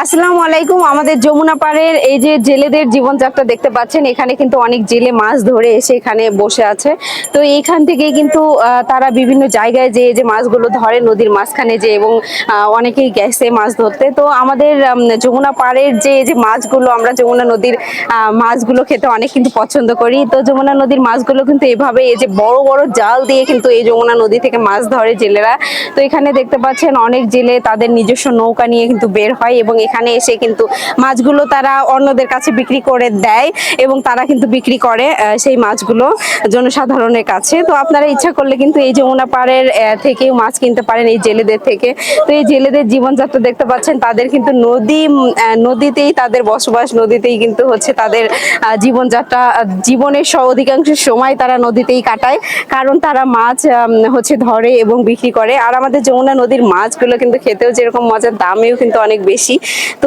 আসসালামু আলাইকুম। আমাদের যমুনা পাড়ের এই যে জেলেদের জীবনযাত্রা দেখতে পাচ্ছেন, এখানে কিন্তু অনেক জেলে মাছ ধরে এসে এখানে বসে আছে। তো এইখান থেকে কিন্তু তারা বিভিন্ন জায়গায় যে মাছগুলো ধরে নদীর মাঝখানে যে, এবং অনেকেই গেছে মাছ ধরতে। তো আমাদের যমুনা পাড়ের যে মাছগুলো, আমরা যমুনা নদীর মাছগুলো খেতে অনেক কিন্তু পছন্দ করি। তো যমুনা নদীর মাছগুলো কিন্তু এভাবে এই যে বড় বড় জাল দিয়ে কিন্তু এই যমুনা নদী থেকে মাছ ধরে জেলেরা। তো এখানে দেখতে পাচ্ছেন অনেক জেলে তাদের নিজস্ব নৌকা নিয়ে কিন্তু বের হয় এবং এখানে এসে কিন্তু মাছগুলো তারা অন্যদের কাছে বিক্রি করে দেয় এবং তারা কিন্তু বিক্রি করে সেই মাছগুলো জনসাধারণের কাছে। তো আপনারা ইচ্ছা করলে কিন্তু এই যমুনা পাড়ের থেকেও মাছ কিনতে পারেন এই জেলেদের থেকে। তো এই জেলেদের জীবনযাত্রা দেখতে পাচ্ছেন, তাদের কিন্তু নদীতেই তাদের বসবাস, নদীতেই কিন্তু হচ্ছে তাদের জীবনযাত্রা। জীবনের অধিকাংশ সময় তারা নদীতেই কাটায়, কারণ তারা মাছ হচ্ছে ধরে এবং বিক্রি করে। আর আমাদের যমুনা নদীর মাছগুলো কিন্তু খেতেও যেরকম মজার, দামেও কিন্তু অনেক বেশি।